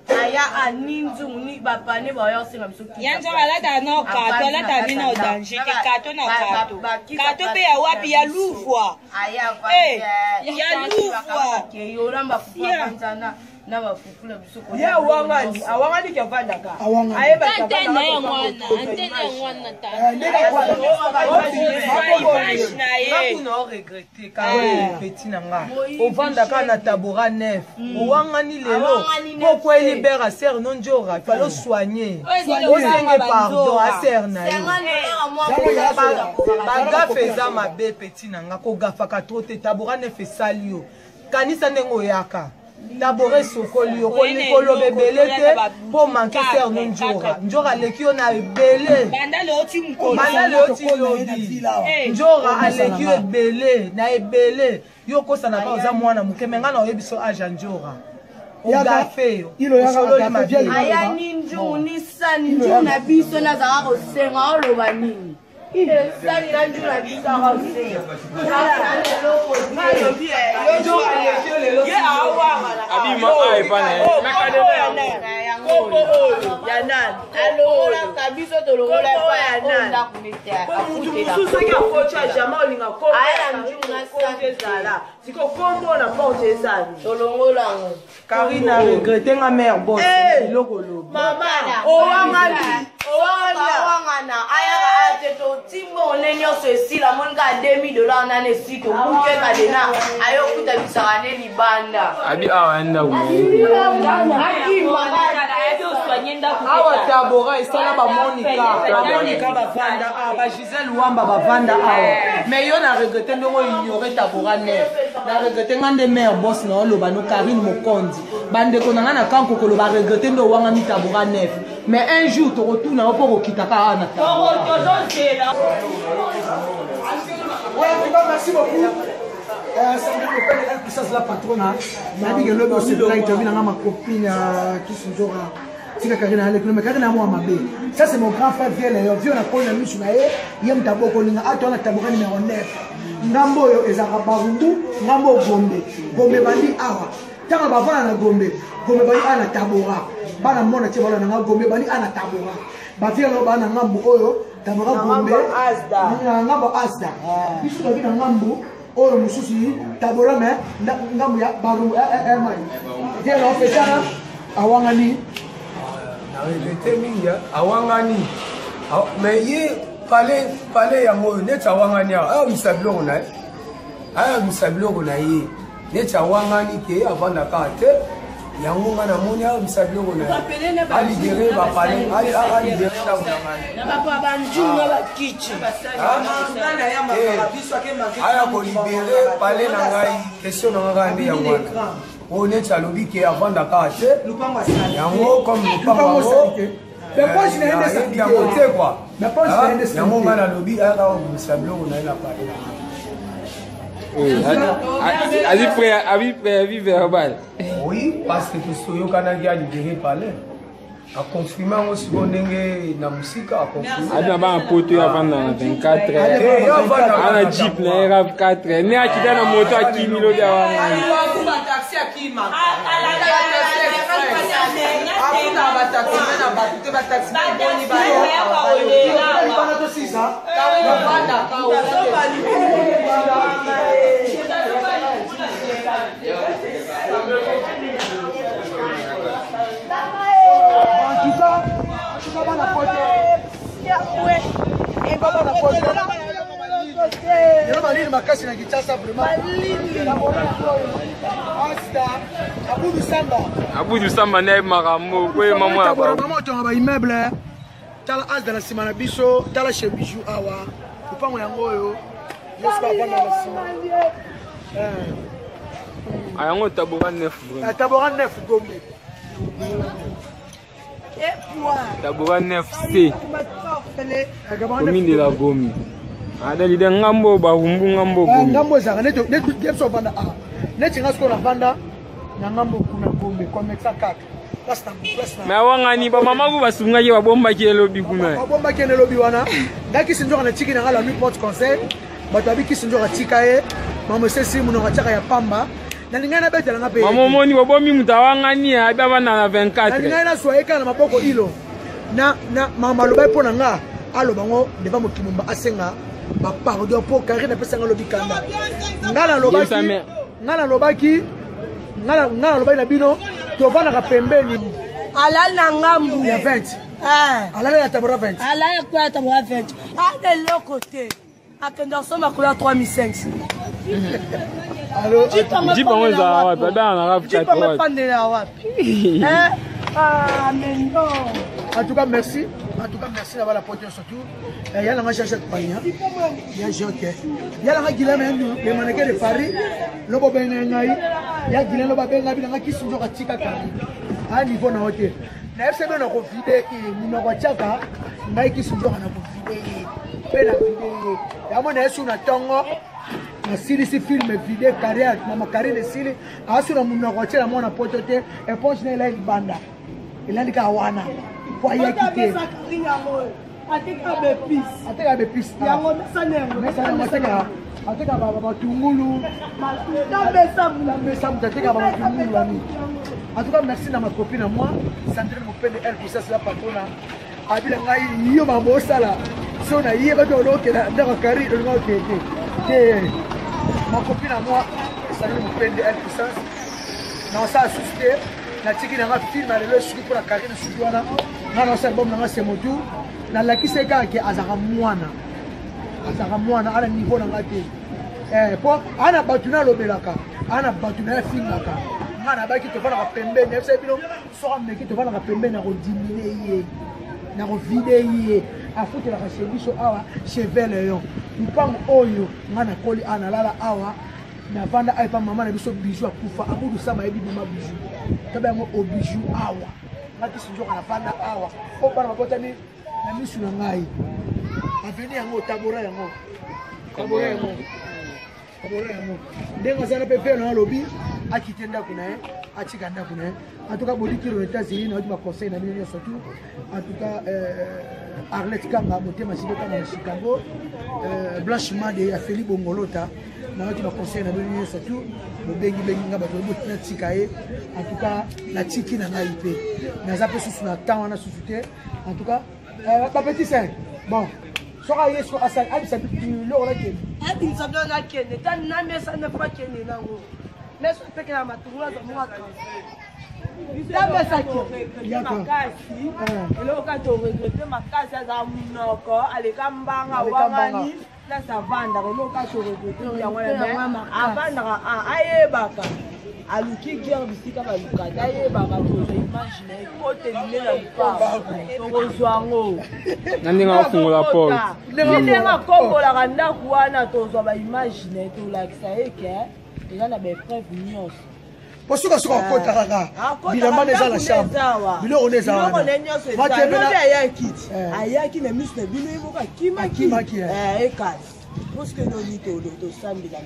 Aya aninzu ni bapane ba yo singa biso yanzo alata no kato alata bina o danger ke kato na kato kato pe ya wapi ya luvwa aya kwa ya luvwa ke yo ramba fupa ntana na bafukula biso ko ya awangani ke vanda ka aye ba antenne ya mwana ta no regretter ka petit nanga o vanda ka na tabora neuf o wangani lelo pourquoi libérer ser non njora il faut soigner o senge pardon a ser na yo baga feza mabe petit nanga ko gafa ka trop te tabora neuf esalio kanisa nengo yaka D'abord, sokoli okoli kolobe belete pour manquer ser non njora njora lekio na ebele banda le oti lobi njora aleki ebele na ebele yo kosana ka oza mwana mukemenga na oyebiso aja njora ogafe ilo yaka mafia aya ninju ni sani nju na biso na za ko senga oloba nini sani na nju na biso ka senga Abima ai pane. Yanan. Allo la kabiso to lo la pa yanan. Musu seka kocha jamaa linga ko. Aya njunga sala. Siko kombo na porte ezali. To longola. Karina regrette nga mère boss. Lokolo. Mama. Owangani. Owangana. Aya ate to timbo nenyo so sila monga $2000 na ne sito. Muke kadena. Ayo kuta bisane libanda. Abi awanda ku. Awa tabora isala ba Monica bavanda ba Gisèle Wamba bavanda awa mais yo na regretter ndongo ignorer tabora neuf na regretter ngande mère boss na oloba no Karine Mokondi bande ko na kanko ko ba regretter ndo wanga mi tabora neuf mais un jour to retourna au poko kitaka na tabora. Merci beaucoup. Ça c'est la patronne. M'a dit que le boss est là, il termine avec ma copine qui se joue à Karina avec le Karina moi mabé. Ça c'est mon grand frère Vielle, vieux na kona misu na ye, yem taboko linga atona taboko numéro 9. Ngambo yo ezaka barundu, ngambo Gombe. Gombe bandi awa. Tanga bavana na Gombe. Gombe bandi ana tabora. Bana mona tie bala na Gombe bandi ana tabora. Ba vielle no bana ngambo oyo, tabora Gombe. Ngambo Asda. Bisu ba bina ngambo oyo mususi tabora me ngambo ya baru mai dia no fetana awangani na regete minga awangani mais ye pale ya moyo net awangani ayo misablo na ye net awangani ke avanda ka te yango ngana moni ayo misablo na ali dire ba pale ali dire na papa banjunga ba kichi ngana ya makala biso ke manke aya ko libérer pale na ngai question na ngai ndi yango on est alobi ke avanda ka te yango comme lupango mais pas je n'ai pas ça ya côté quoi mais pas je n'ai pas yango ngana lobi aya misablo na ina pale Avis verbal. Oui, parce que soyo kanaki a libéré palais. A confirmé aussi bon ndenge na musika a confirmé. Abi ba poto ya vanda na 24 ana jeep na RAV4 ne akita na moto akimilo dia wana. Ba taxi akima. Akuna ba taxi na ba te ba taxi boni ba yo. Bana to sisa. Ka vanda ka o. Makasi na Kinshasa vraiment. Abudu Samba na makambo kwe mama ba. Maman to ba immeuble. Tala as dans la sima na biso, tala chez Bijou awa. Upango yango yo. J'espère pas dans la sima. Ayango tabora neuf. Tabora neuf Gombe. Tabora neuf C. Commune de la Gomi. Adali de ngambo ba humbu ngambo Gomi. Ngambo za net so banda a. Net nga sko na banda. ngambo kuna Gombe comme ça 4 mais awangani ba mama ku basungaki babombaki elobi kuna babombaki elobi wana ndaki sinjoka na tiki na ngala mi porte conseil bato abiki sinjoka tika ye mama sesi muno ngachaka ya pamba na ningana betela ngape mama moni babomi mutawangani ababa na 24 na ningana soyeka na maboko ilo na mama lobai pona nga alo bango deva mokimumba asenga ba pardon po carré na pesa ngalo bikanda ngala lobaki ngala lobai na bino to vana ka pembeni ala na ngambu ya 20 ala ya tabora 20 ala ya kwa tabora 20 de l'autre côté akenda soma kula 3500 allo jipa mwenza wapi baba na rafu jipa mepandela wapi mais non. En tout cas, merci. En tout cas, merci d'avoir la portée surtout. Il y a la cherche de Pagna. Il y a Joker. Il y a la Guilhem, les mannequins de Paris. Le Bobin Nengaï. Il y a Guilhem, le Babel Nabina qui sont à Tika. À niveau na hotel. Na FCB na confidé qui numéro Tchaka. Nike sont à confidé. Pena vidéo. Ya mona esu na tongo. Na silisi film vidéo carrière mama carrière de sili. Asu na muna kwa chela mona potote. E ponche na ile banda. Ilandika wana kwa yakite ateka bepis yango mesana ateka baba tungulu mesa mtateka baba tungulu ami. En tout cas, merci à ma copine à moi, Sandrine Mopende, elle pour ça c'est la patronne. Abila ngai yo mambo sala. So na yeba do lo ke na ndaka kari do ngo ke ma copine à moi, Sandrine Mopende, elle pour ça. Na ça assisté na tiki na film na le suki pour la carrière de Sudwana. Na na album na c'est motu. Na la kiseka ke azaka mwana. Azaka mwana ala niveau na ngate. Po ana batuna lobelaka. Ana batuna fingaka. Ngana baki to fana pembe na fse bino so ameki to fana pembe na ko diminuer ye. Na ko vider ye. Afuti la cheviso awa chevele yo. Mpango oyo ngana koli ana lala awa. Na vanda aipa mama na biso bijou akufa abudu sama ebi mama bijou. Tabe ngo obiju awa. Ngati sinjoka na vanda awa. O bana mabota ni na misu na ngai. Aveni yango tabora yango. Tabora yango. Tabora yango. Ndenga sana pepe na lobby akitenda kuna achikanda kuna. En tout cas boliki aux États-Unis na ma conseil na mimi surtout. En tout cas Arlette Kanga motema sibeka na Chicago. Blanchiment de Feli Bongolota. Na ma conseil na mimi surtout. Bobengi nga bato botina tikaye. En tout cas la tiki na ngai pe. Na zape susu na temps na susute. En tout cas petit saint. Bon. Sora yeso asal abi sabi lo la ke. Abi sabi na ke ne tan na mesa na pa ke ne nango. Mais je peux que la matungula za moi la mesa ke. Makasi. Elo ka to regrete makasi za munoko aleka mbanga wangani na savanda elo ka to regrete ya wana avanda ayebaka. Aluki guerre bisika ba lukata ayebaka to imagine kote limela lupa. Tozwango. Nandinga fungula porte. Nindinga kongola kanda kuana tozwa ba imagine to lakisa eke. Il y a des preuves nyos. Pour ceux qui sont en côte kaka. Bilamba neza la chambre. Bilo on est là. Va te bena ya kit. Aya ki na misne bilo iboka kima ki. E kat. Parce que no ni to sambila.